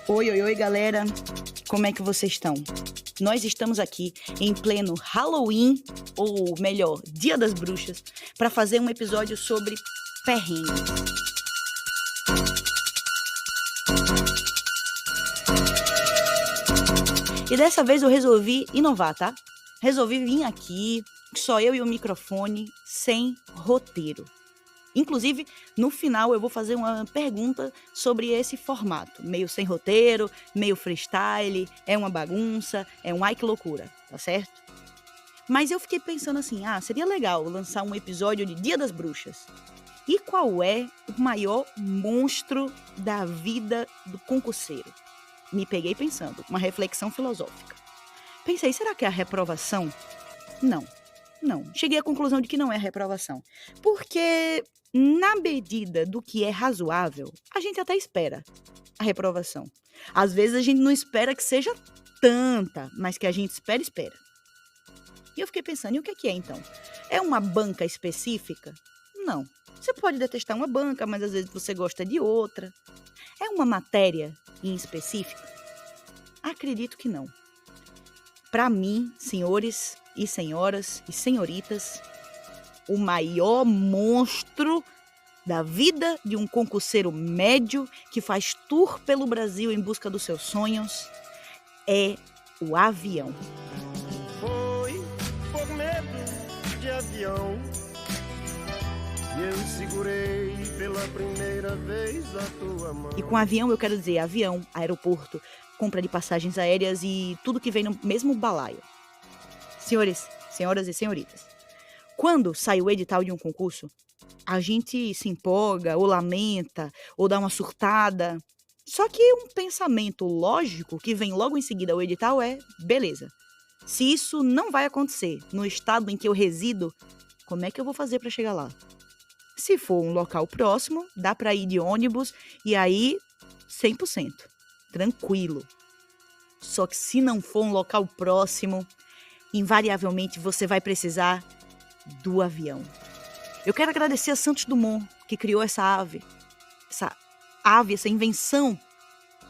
Oi, oi, oi, galera! Como é que vocês estão? Nós estamos aqui em pleno Halloween, ou melhor, Dia das Bruxas, para fazer um episódio sobre perrengues. E dessa vez eu resolvi inovar, tá? Resolvi vir aqui, só eu e o microfone, sem roteiro. Inclusive, no final eu vou fazer uma pergunta sobre esse formato. Meio sem roteiro, meio freestyle, é uma bagunça, é um ai que loucura, tá certo? Mas eu fiquei pensando assim, seria legal lançar um episódio de Dia das Bruxas. E qual é o maior monstro da vida do concurseiro? Me peguei pensando, uma reflexão filosófica. Pensei, será que é a reprovação? Não. Cheguei à conclusão de que não é reprovação. Porque, na medida do que é razoável, a gente até espera a reprovação. Às vezes a gente não espera que seja tanta, mas que a gente espera. E eu fiquei pensando, e o que é então? É uma banca específica? Não. Você pode detestar uma banca, mas às vezes você gosta de outra. É uma matéria em específico? Acredito que não. Para mim, senhores e senhoras e senhoritas, o maior monstro da vida de um concurseiro médio que faz tour pelo Brasil em busca dos seus sonhos é o avião. Foi por medo de avião e eu segurei pela primeira vez a tua mão. E com avião eu quero dizer avião, aeroporto, compra de passagens aéreas e tudo que vem no mesmo balaio. Senhores, senhoras e senhoritas, quando sai o edital de um concurso, a gente se empolga, ou lamenta, ou dá uma surtada. Só que um pensamento lógico que vem logo em seguida ao edital é, beleza, se isso não vai acontecer no estado em que eu resido, como é que eu vou fazer para chegar lá? Se for um local próximo, dá para ir de ônibus e aí 100%, tranquilo. Só que se não for um local próximo, invariavelmente você vai precisar do avião. Eu quero agradecer a Santos Dumont, que criou essa ave, essa invenção,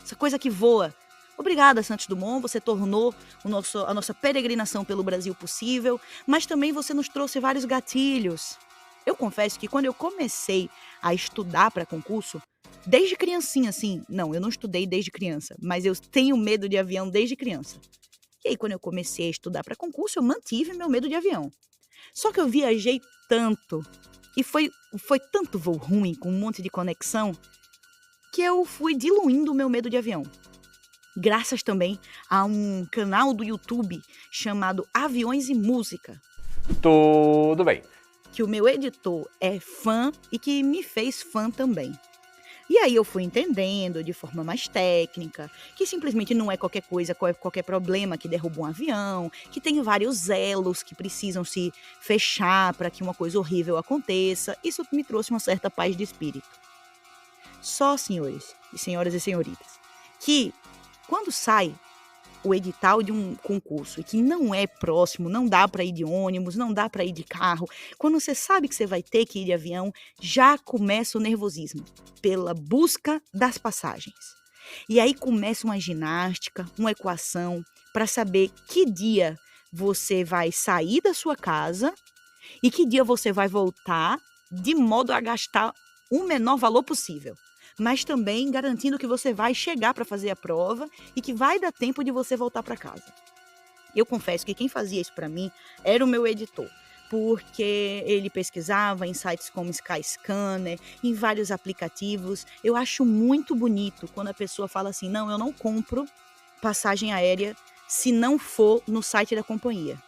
essa coisa que voa. Obrigada, Santos Dumont, você tornou a nossa peregrinação pelo Brasil possível, mas também você nos trouxe vários gatilhos. Eu confesso que quando eu comecei a estudar para concurso, desde criancinha, eu não estudei desde criança, mas eu tenho medo de avião desde criança. E aí, quando eu comecei a estudar para concurso, eu mantive meu medo de avião. Só que eu viajei tanto, e foi tanto voo ruim, com um monte de conexão, que eu fui diluindo o meu medo de avião. Graças também a um canal do YouTube chamado Aviões e Música. Tudo bem. Que o meu editor é fã e que me fez fã também. E aí eu fui entendendo de forma mais técnica, que simplesmente não é qualquer coisa, qualquer problema que derruba um avião, que tem vários elos que precisam se fechar para que uma coisa horrível aconteça. Isso me trouxe uma certa paz de espírito. Só, senhores e senhoras e senhoritas, que quando sai o edital de um concurso e que não é próximo, não dá para ir de ônibus, não dá para ir de carro, quando você sabe que você vai ter que ir de avião, já começa o nervosismo pela busca das passagens. E aí começa uma ginástica, uma equação para saber que dia você vai sair da sua casa e que dia você vai voltar de modo a gastar o menor valor possível, mas também garantindo que você vai chegar para fazer a prova e que vai dar tempo de você voltar para casa. Eu confesso que quem fazia isso para mim era o meu editor, porque ele pesquisava em sites como Skyscanner, em vários aplicativos. Eu acho muito bonito quando a pessoa fala assim, não, eu não compro passagem aérea se não for no site da companhia.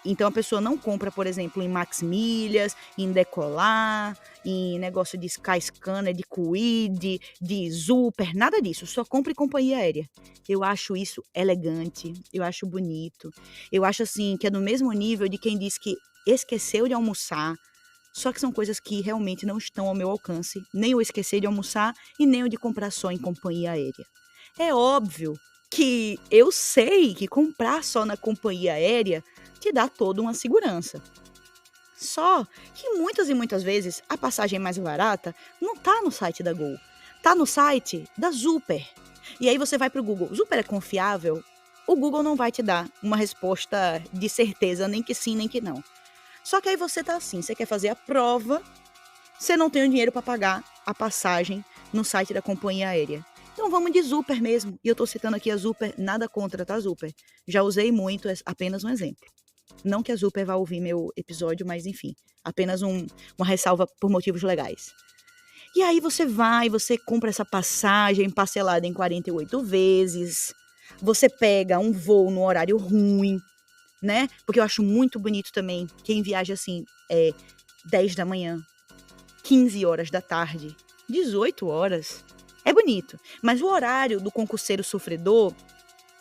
Então a pessoa não compra, por exemplo, em Max Milhas, em Decolar, em negócio de Skyscanner, de Quid, de Super, nada disso. Só compra em companhia aérea. Eu acho isso elegante, eu acho bonito. Eu acho assim que é no mesmo nível de quem diz que esqueceu de almoçar. Só que são coisas que realmente não estão ao meu alcance. Nem o esquecer de almoçar e nem o de comprar só em companhia aérea. É óbvio que eu sei que comprar só na companhia aérea te dá toda uma segurança. Só que muitas e muitas vezes a passagem mais barata não está no site da Gol, está no site da Super. E aí você vai pro Google, Zuper é confiável? O Google não vai te dar uma resposta de certeza, nem que sim, nem que não. Só que aí você tá assim, você quer fazer a prova, você não tem o dinheiro para pagar a passagem no site da companhia aérea. Então vamos de Zuper mesmo. E eu tô citando aqui a Zuper, nada contra, tá, Zuper? Já usei muito, é apenas um exemplo. Não que a Zuper vá ouvir meu episódio, mas enfim, apenas uma ressalva por motivos legais. E aí você compra essa passagem parcelada em 48 vezes, você pega um voo no horário ruim, né? Porque eu acho muito bonito também quem viaja assim, 10 da manhã, 15 horas da tarde, 18 horas. É bonito, mas o horário do concurseiro sofredor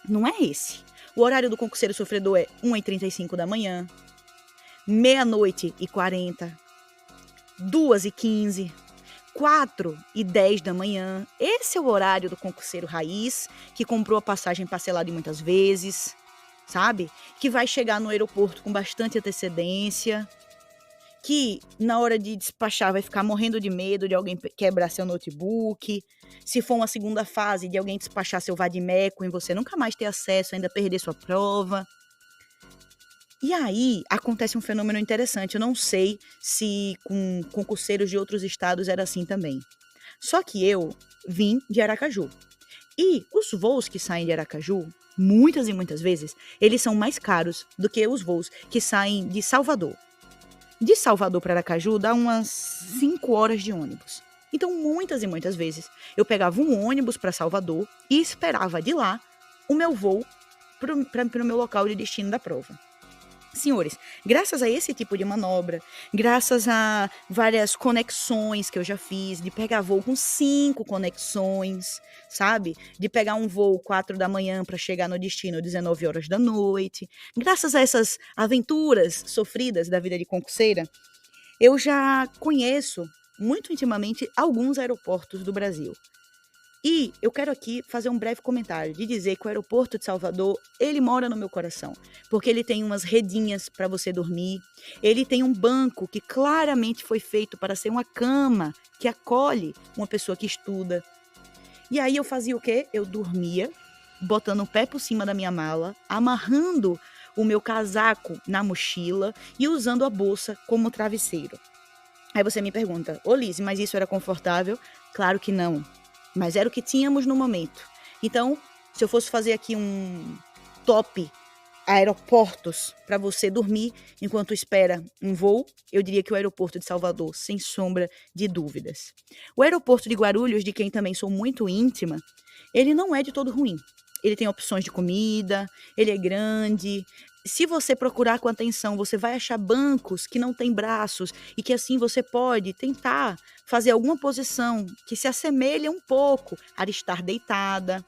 não é esse. O horário do concurseiro sofredor é 1h35 da manhã, 00:40, 2h15, 4h10 da manhã. Esse é o horário do concurseiro raiz, que comprou a passagem parcelada muitas vezes, sabe? Que vai chegar no aeroporto com bastante antecedência, que na hora de despachar vai ficar morrendo de medo de alguém quebrar seu notebook, se for uma segunda fase de alguém despachar seu vadimeco e você nunca mais ter acesso, ainda perder sua prova. E aí acontece um fenômeno interessante, eu não sei se com concurseiros de outros estados era assim também. Só que eu vim de Aracaju. E os voos que saem de Aracaju, muitas e muitas vezes, eles são mais caros do que os voos que saem de Salvador. De Salvador para Aracaju dá umas 5 horas de ônibus. Então, muitas e muitas vezes, eu pegava um ônibus para Salvador e esperava de lá o meu voo para o meu local de destino da prova. Senhores, graças a esse tipo de manobra, graças a várias conexões que eu já fiz, de pegar voo com 5 conexões, sabe? De pegar um voo 4 da manhã para chegar no destino 19 horas da noite. Graças a essas aventuras sofridas da vida de concurseira, eu já conheço muito intimamente alguns aeroportos do Brasil. E eu quero aqui fazer um breve comentário de dizer que o aeroporto de Salvador, ele mora no meu coração, porque ele tem umas redinhas para você dormir, ele tem um banco que claramente foi feito para ser uma cama que acolhe uma pessoa que estuda. E aí eu fazia o quê? Eu dormia, botando o pé por cima da minha mala, amarrando o meu casaco na mochila e usando a bolsa como travesseiro. Aí você me pergunta, ô Liz, mas isso era confortável? Claro que não. Mas era o que tínhamos no momento. Então, se eu fosse fazer aqui um top aeroportos para você dormir enquanto espera um voo, eu diria que o aeroporto de Salvador, sem sombra de dúvidas. O aeroporto de Guarulhos, de quem também sou muito íntima, ele não é de todo ruim. Ele tem opções de comida, ele é grande. Se você procurar com atenção, você vai achar bancos que não têm braços e que assim você pode tentar fazer alguma posição que se assemelhe um pouco a estar deitada.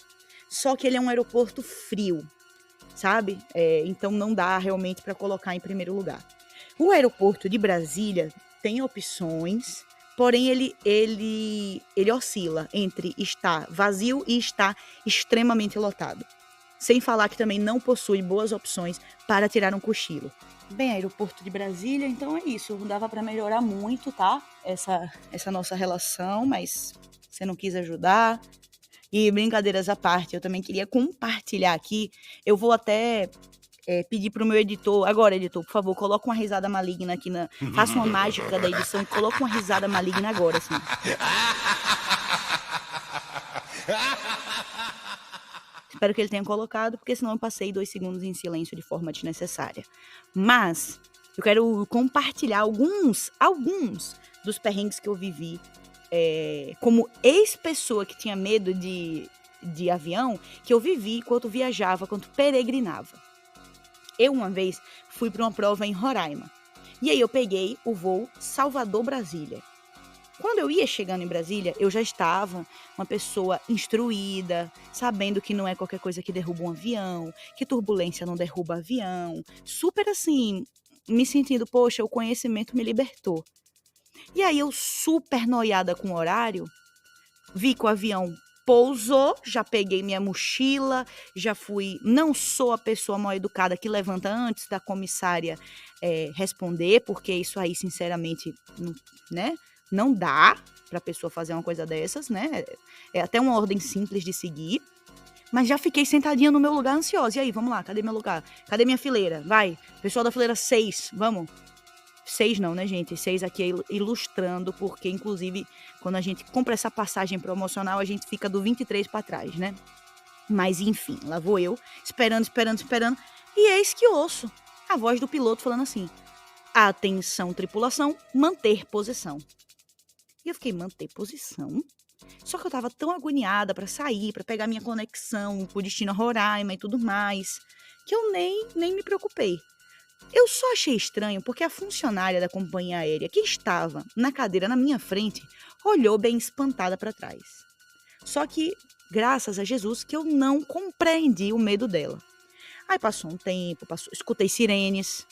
Só que ele é um aeroporto frio, sabe? Então não dá realmente para colocar em primeiro lugar. O aeroporto de Brasília tem opções, porém ele oscila entre estar vazio e estar extremamente lotado. Sem falar que também não possui boas opções para tirar um cochilo. Bem, aeroporto de Brasília, então é isso. Não dava para melhorar muito, tá? Essa nossa relação, mas você não quis ajudar. E brincadeiras à parte, eu também queria compartilhar aqui. Eu vou até pedir pro meu editor, agora editor, por favor, coloca uma risada maligna aqui, faça uma mágica da edição e coloca uma risada maligna agora, assim. Espero que ele tenha colocado, porque senão eu passei 2 segundos em silêncio de forma desnecessária. Mas eu quero compartilhar alguns dos perrengues que eu vivi como ex-pessoa que tinha medo de avião, que eu vivi enquanto viajava, enquanto peregrinava. Eu uma vez fui para uma prova em Roraima. E aí eu peguei o voo Salvador-Brasília. Quando eu ia chegando em Brasília, eu já estava uma pessoa instruída, sabendo que não é qualquer coisa que derruba um avião, que turbulência não derruba avião. Super assim, me sentindo, poxa, o conhecimento me libertou. E aí eu super noiada com o horário, vi que o avião pousou, já peguei minha mochila, já fui... Não sou a pessoa mal educada que levanta antes da comissária responder, porque isso aí, sinceramente, né? Não dá para a pessoa fazer uma coisa dessas, né? É até uma ordem simples de seguir. Mas já fiquei sentadinha no meu lugar ansiosa. E aí, vamos lá, cadê meu lugar? Cadê minha fileira? Vai, pessoal da fileira 6, vamos. 6 não, né, gente? 6 aqui é ilustrando, porque, inclusive, quando a gente compra essa passagem promocional, a gente fica do 23 para trás, né? Mas, enfim, lá vou eu, esperando. E eis que ouço a voz do piloto falando assim: atenção, tripulação, manter posição. E eu fiquei, manter posição? Só que eu tava tão agoniada pra sair, pra pegar minha conexão pro destino Roraima e tudo mais, que eu nem me preocupei. Eu só achei estranho porque a funcionária da companhia aérea que estava na cadeira na minha frente olhou bem espantada para trás. Só que, graças a Jesus, que eu não compreendi o medo dela. Aí passou um tempo, escutei sirenes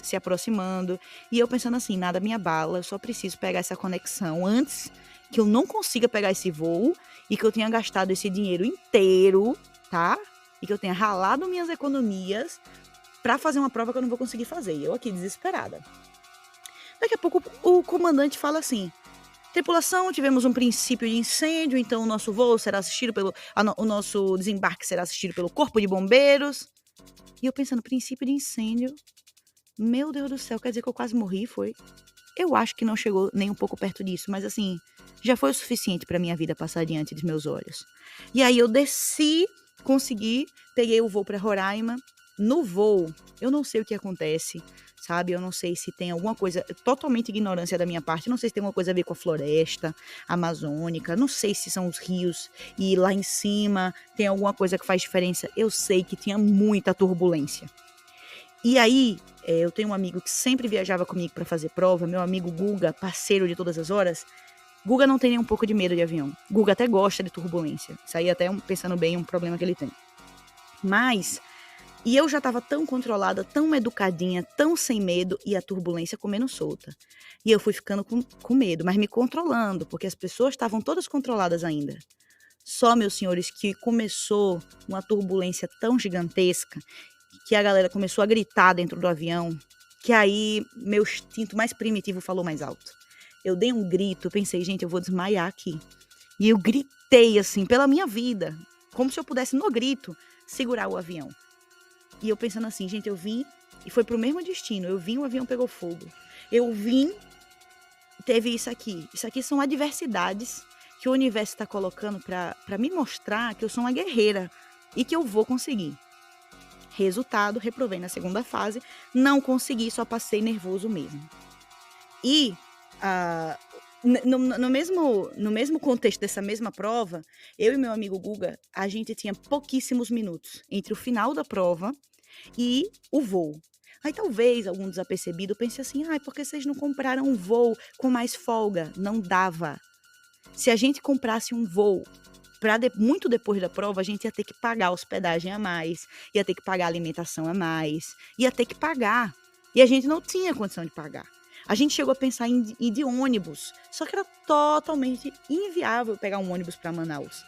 se aproximando, e eu pensando assim, nada me abala, eu só preciso pegar essa conexão antes que eu não consiga pegar esse voo e que eu tenha gastado esse dinheiro inteiro, tá? E que eu tenha ralado minhas economias para fazer uma prova que eu não vou conseguir fazer. E eu aqui desesperada. Daqui a pouco o comandante fala assim: tripulação, tivemos um princípio de incêndio, então o nosso voo será assistido o nosso desembarque será assistido pelo Corpo de Bombeiros. E eu pensando, princípio de incêndio, meu Deus do céu, quer dizer que eu quase morri, foi? Eu acho que não chegou nem um pouco perto disso, mas assim, já foi o suficiente para minha vida passar diante dos meus olhos. E aí eu desci, consegui, peguei o voo para Roraima. No voo, eu não sei o que acontece, sabe? Eu não sei se tem alguma coisa, totalmente ignorância da minha parte, não sei se tem alguma coisa a ver com a floresta amazônica, não sei se são os rios e lá em cima tem alguma coisa que faz diferença. Eu sei que tinha muita turbulência. E aí, eu tenho um amigo que sempre viajava comigo para fazer prova, meu amigo Guga, parceiro de todas as horas. Guga não tem nem um pouco de medo de avião. Guga até gosta de turbulência. Isso aí até, pensando bem, é um problema que ele tem. Mas... E eu já estava tão controlada, tão educadinha, tão sem medo, e a turbulência comendo solta. E eu fui ficando com medo, mas me controlando, porque as pessoas estavam todas controladas ainda. Só, meus senhores, que começou uma turbulência tão gigantesca, que a galera começou a gritar dentro do avião, que aí meu instinto mais primitivo falou mais alto. Eu dei um grito, pensei, gente, eu vou desmaiar aqui. E eu gritei assim, pela minha vida, como se eu pudesse, no grito, segurar o avião. E eu pensando assim, gente, eu vim e foi pro mesmo destino. Eu vim, o avião pegou fogo. Eu vim, teve isso aqui. Isso aqui são adversidades que o universo está colocando para me mostrar que eu sou uma guerreira e que eu vou conseguir. Resultado, reprovei na segunda fase. Não consegui, só passei nervoso mesmo. E no mesmo contexto dessa mesma prova, eu e meu amigo Guga, a gente tinha pouquíssimos minutos entre o final da prova e o voo. Aí talvez algum desapercebido pense assim, por que vocês não compraram um voo com mais folga? Não dava. Se a gente comprasse um voo muito depois da prova, a gente ia ter que pagar hospedagem a mais, ia ter que pagar alimentação a mais, ia ter que pagar. E a gente não tinha condição de pagar. A gente chegou a pensar em ir de ônibus, só que era totalmente inviável pegar um ônibus para Manaus.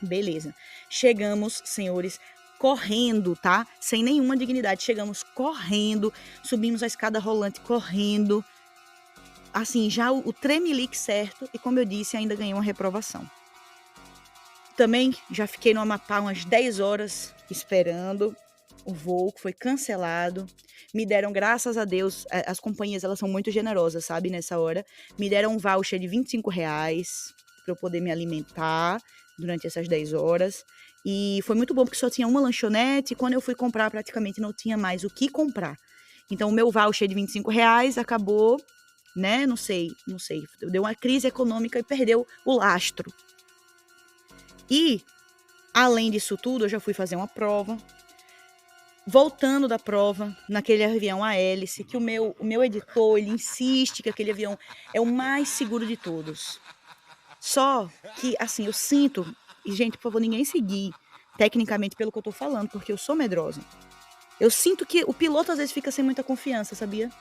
Beleza. Chegamos, senhores, correndo, tá? Sem nenhuma dignidade. Chegamos correndo, subimos a escada rolante correndo. Assim, já o tremelique certo. E como eu disse, ainda ganhei uma reprovação. Também já fiquei no Amapá umas 10 horas esperando o voo, que foi cancelado. Me deram, graças a Deus, as companhias, elas são muito generosas, sabe, nessa hora. Me deram um voucher de R$25 para eu poder me alimentar durante essas 10 horas. E foi muito bom, porque só tinha uma lanchonete, e quando eu fui comprar, praticamente não tinha mais o que comprar. Então, o meu voucher de R$25 acabou, né, não sei, deu uma crise econômica e perdeu o lastro. E, além disso tudo, eu já fui fazer uma prova. Voltando da prova, naquele avião a hélice, que o meu editor, ele insiste que aquele avião é o mais seguro de todos. Só que, assim, eu sinto, e gente, por favor, ninguém seguir tecnicamente pelo que eu tô falando, porque eu sou medrosa. Eu sinto que o piloto às vezes fica sem muita confiança, sabia?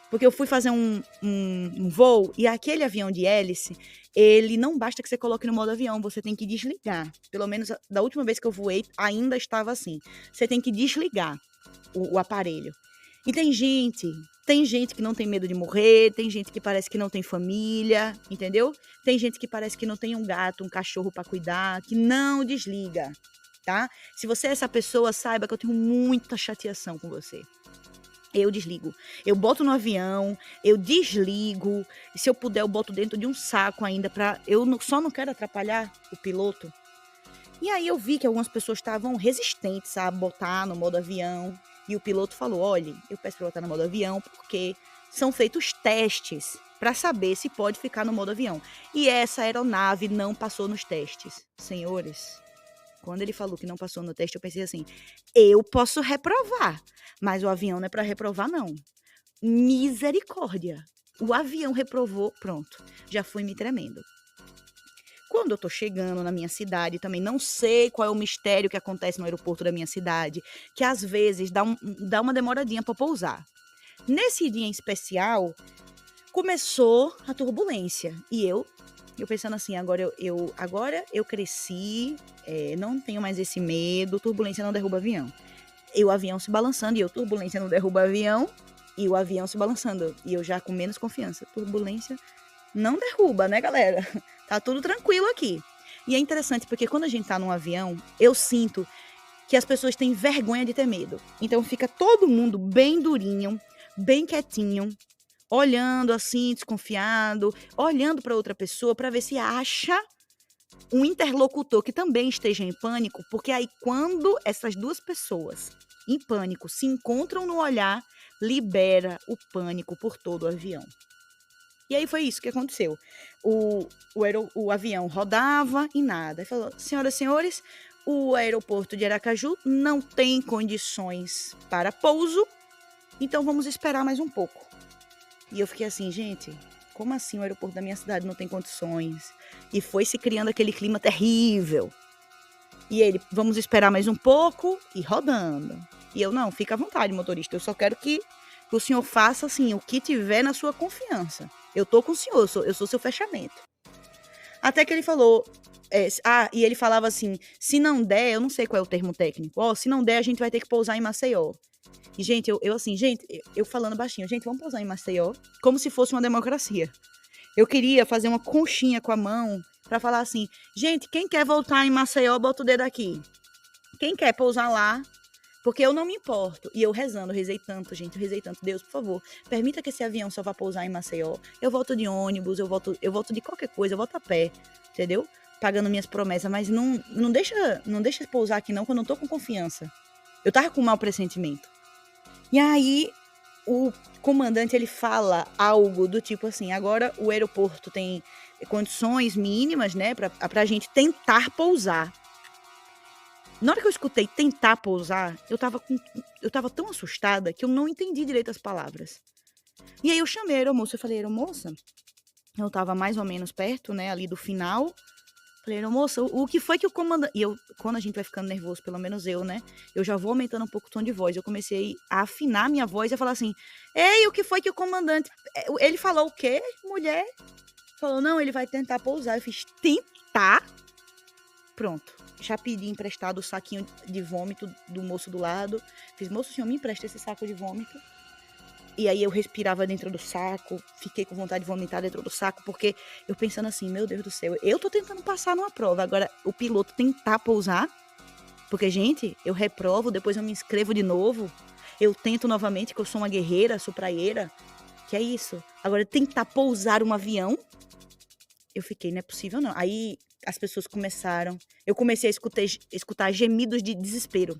Porque eu fui fazer um voo e aquele avião de hélice, ele não basta que você coloque no modo avião, você tem que desligar. Pelo menos da última vez que eu voei, ainda estava assim. Você tem que desligar o aparelho. E tem gente que não tem medo de morrer, tem gente que parece que não tem família, entendeu? Tem gente que parece que não tem um gato, um cachorro para cuidar, que não desliga, tá? Se você é essa pessoa, saiba que eu tenho muita chateação com você. Eu desligo. Eu boto no avião, eu desligo, e se eu puder eu boto dentro de um saco ainda só não quero atrapalhar o piloto. E aí eu vi que algumas pessoas estavam resistentes a botar no modo avião. E o piloto falou, olha, eu peço para botar no modo avião porque são feitos testes para saber se pode ficar no modo avião. E essa aeronave não passou nos testes. Senhores, quando ele falou que não passou no teste, eu pensei assim, eu posso reprovar, mas o avião não é para reprovar, não. Misericórdia. O avião reprovou, pronto, já fui me tremendo. Quando eu tô chegando na minha cidade, também não sei qual é o mistério que acontece no aeroporto da minha cidade, que às vezes dá uma demoradinha para pousar. Nesse dia em especial, começou a turbulência. E eu pensando assim, agora eu cresci, não tenho mais esse medo, turbulência não derruba avião. E o avião se balançando, e eu, turbulência não derruba avião, e o avião se balançando. E eu já com menos confiança, turbulência não derruba, né, galera? Tá tudo tranquilo aqui. E é interessante porque quando a gente tá num avião, eu sinto que as pessoas têm vergonha de ter medo. Então fica todo mundo bem durinho, bem quietinho, olhando assim, desconfiado, olhando para outra pessoa para ver se acha um interlocutor que também esteja em pânico, porque aí quando essas duas pessoas em pânico se encontram no olhar, libera o pânico por todo o avião. E aí foi isso que aconteceu. O avião rodava e nada. Ele falou, senhoras e senhores, o aeroporto de Aracaju não tem condições para pouso, então vamos esperar mais um pouco. E eu fiquei assim, gente, como assim o aeroporto da minha cidade não tem condições? E foi se criando aquele clima terrível. E ele, vamos esperar mais um pouco e rodando. E eu, não, fica à vontade, motorista, eu só quero que o senhor faça assim, o que tiver na sua confiança. Eu tô com o senhor, eu sou seu fechamento. Até que ele falou, e ele falava assim, se não der, eu não sei qual é o termo técnico, se não der a gente vai ter que pousar em Maceió. E gente, eu falando baixinho, gente, vamos pousar em Maceió, como se fosse uma democracia. Eu queria fazer uma conchinha com a mão pra falar assim, gente, quem quer voltar em Maceió, bota o dedo aqui. Quem quer pousar lá, porque eu não me importo. E eu rezei tanto, gente, eu rezei tanto. Deus, por favor, permita que esse avião só vá pousar em Maceió. Eu volto de ônibus, eu volto de qualquer coisa, eu volto a pé, entendeu? Pagando minhas promessas, mas não deixa pousar aqui não, quando eu não tô com confiança. Eu tava com um mau pressentimento. E aí, o comandante, ele fala algo do tipo assim, agora o aeroporto tem condições mínimas, né, pra gente tentar pousar. Na hora que eu escutei tentar pousar, eu tava tão assustada que eu não entendi direito as palavras. E aí eu chamei a aeromoça, eu falei, aeromoça, eu tava mais ou menos perto, né, ali do final. Falei, aeromoça, o que foi que o comandante... E quando a gente vai ficando nervoso, pelo menos eu, né, eu já vou aumentando um pouco o tom de voz. Eu comecei a afinar minha voz e a falar assim, ei, o que foi que o comandante... Ele falou o quê, mulher? Falou, não, ele vai tentar pousar. Eu fiz, tentar? Pronto. Já pedi emprestado o saquinho de vômito do moço do lado. Fiz, moço, o senhor me empresta esse saco de vômito? E aí eu respirava dentro do saco, fiquei com vontade de vomitar dentro do saco, porque eu pensando assim, meu Deus do céu, eu tô tentando passar numa prova, agora o piloto tentar pousar, porque, gente, eu reprovo, depois eu me inscrevo de novo, eu tento novamente, que eu sou uma guerreira, sou praieira, que é isso. Agora, tentar pousar um avião, eu fiquei, não é possível não. Aí as pessoas começaram, eu comecei a escutar gemidos de desespero.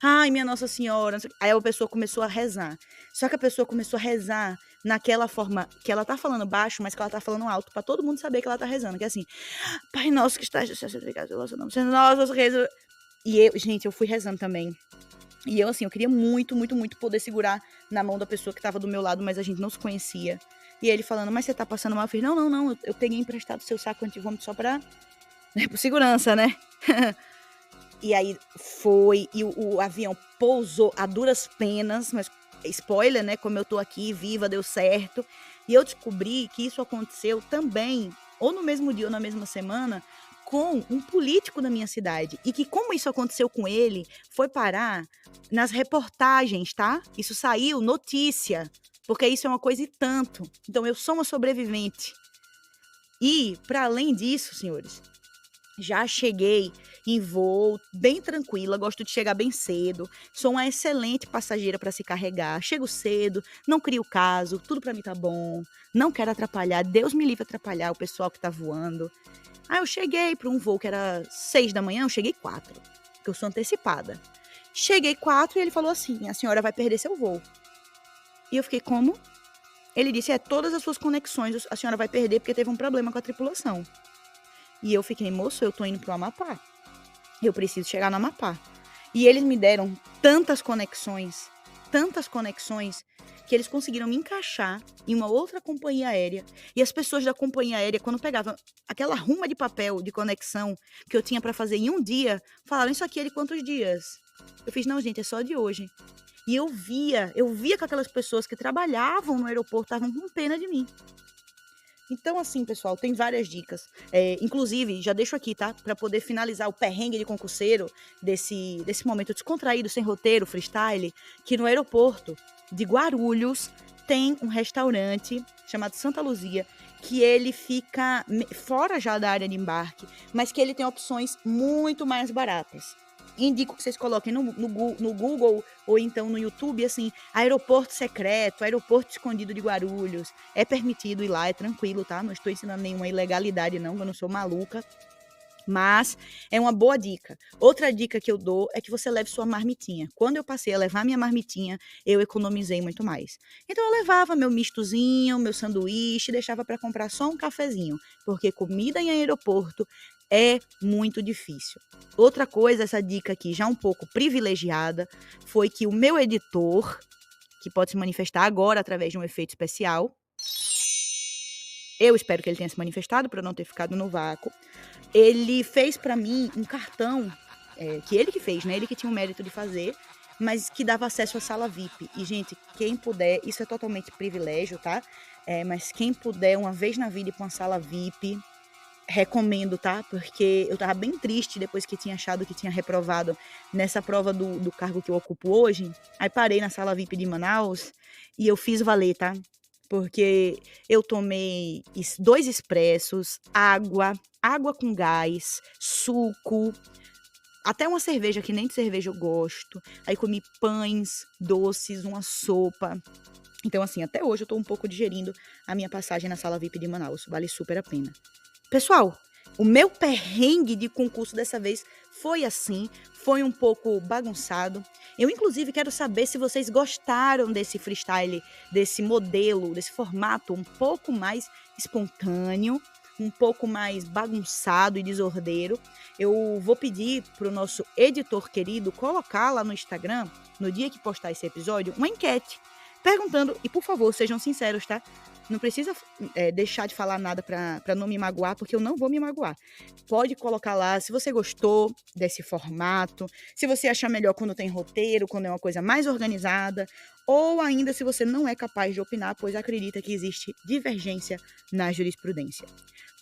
Ai, minha Nossa Senhora. Aí a pessoa começou a rezar. Só que a pessoa começou a rezar naquela forma que ela tá falando baixo, mas que ela tá falando alto, pra todo mundo saber que ela tá rezando. Que é assim, Pai Nosso que estás no céu, santificado seja o vosso nome. Nossa, rezo. E eu, gente, eu fui rezando também. E eu, assim, eu queria muito, muito, muito poder segurar na mão da pessoa que tava do meu lado, mas a gente não se conhecia. E ele falando, mas você tá passando mal? Eu fiz, não, eu peguei emprestado o seu saco antivômito só pra... por segurança, né? E aí foi, e o avião pousou a duras penas, mas spoiler, né? Como eu tô aqui, viva, deu certo. E eu descobri que isso aconteceu também, ou no mesmo dia ou na mesma semana, com um político da minha cidade. E que como isso aconteceu com ele, foi parar nas reportagens, tá? Isso saiu notícia, porque isso é uma coisa e tanto. Então, eu sou uma sobrevivente. E, para além disso, senhores, já cheguei em voo bem tranquila, gosto de chegar bem cedo, sou uma excelente passageira para se carregar, chego cedo, não crio caso, tudo para mim tá bom, não quero atrapalhar, Deus me livre atrapalhar o pessoal que tá voando. Aí eu cheguei para um voo que era 6 da manhã, eu cheguei 4, porque eu sou antecipada. Cheguei 4 e ele falou assim, a senhora vai perder seu voo. E eu fiquei, como? Ele disse, todas as suas conexões a senhora vai perder porque teve um problema com a tripulação. E eu fiquei, moço, eu tô indo pro Amapá. Eu preciso chegar no Amapá. E eles me deram tantas conexões, que eles conseguiram me encaixar em uma outra companhia aérea. E as pessoas da companhia aérea, quando pegavam aquela ruma de papel de conexão que eu tinha para fazer em um dia, falaram, isso aqui é de quantos dias? Eu fiz, não, gente, é só de hoje. E eu via que aquelas pessoas que trabalhavam no aeroporto estavam com pena de mim. Então, assim, pessoal, tem várias dicas. Inclusive, já deixo aqui, tá? Para poder finalizar o perrengue de concurseiro desse momento descontraído, sem roteiro, freestyle, que no aeroporto de Guarulhos tem um restaurante chamado Santa Luzia, que ele fica fora já da área de embarque, mas que ele tem opções muito mais baratas. Indico que vocês coloquem no Google ou então no YouTube, assim, aeroporto secreto, aeroporto escondido de Guarulhos. É permitido ir lá, é tranquilo, tá? Não estou ensinando nenhuma ilegalidade, não, eu não sou maluca. Mas é uma boa dica. Outra dica que eu dou é que você leve sua marmitinha. Quando eu passei a levar minha marmitinha, eu economizei muito mais. Então eu levava meu mistozinho, meu sanduíche, deixava para comprar só um cafezinho, porque comida em aeroporto é muito difícil. Outra coisa, essa dica aqui já um pouco privilegiada, foi que o meu editor, que pode se manifestar agora através de um efeito especial, eu espero que ele tenha se manifestado para não ter ficado no vácuo, ele fez para mim um cartão, que ele que fez, né? Ele que tinha o mérito de fazer, mas que dava acesso à sala VIP. E, gente, quem puder, isso é totalmente privilégio, tá? Mas quem puder, uma vez na vida ir para uma sala VIP, recomendo, tá? Porque eu tava bem triste depois que tinha achado que tinha reprovado nessa prova do cargo que eu ocupo hoje. Aí parei na sala VIP de Manaus e eu fiz valer, tá? Porque eu tomei 2 expressos, água com gás, suco, até uma cerveja que nem de cerveja eu gosto. Aí comi pães, doces, uma sopa. Então, assim, até hoje eu tô um pouco digerindo a minha passagem na sala VIP de Manaus. Vale super a pena. Pessoal, o meu perrengue de concurso dessa vez foi assim, foi um pouco bagunçado. Eu, inclusive, quero saber se vocês gostaram desse freestyle, desse modelo, desse formato um pouco mais espontâneo, um pouco mais bagunçado e desordeiro. Eu vou pedir para o nosso editor querido colocar lá no Instagram, no dia que postar esse episódio, uma enquete, perguntando, e por favor, sejam sinceros, tá? Não precisa deixar de falar nada para não me magoar, porque eu não vou me magoar. Pode colocar lá se você gostou desse formato, se você achar melhor quando tem roteiro, quando é uma coisa mais organizada, ou ainda se você não é capaz de opinar, pois acredita que existe divergência na jurisprudência.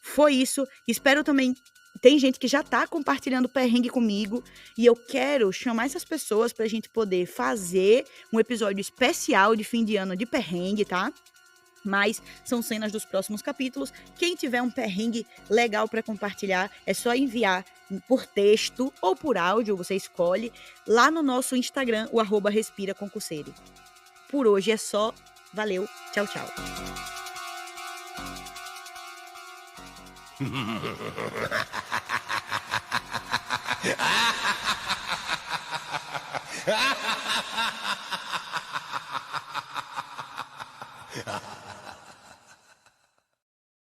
Foi isso. Espero também... Tem gente que já está compartilhando perrengue comigo e eu quero chamar essas pessoas para a gente poder fazer um episódio especial de fim de ano de perrengue, tá? Mas são cenas dos próximos capítulos. Quem tiver um perrengue legal para compartilhar, é só enviar por texto ou por áudio, você escolhe, lá no nosso Instagram, o @respiraconcurseiro. Por hoje é só. Valeu, tchau, tchau. Ha ha ha!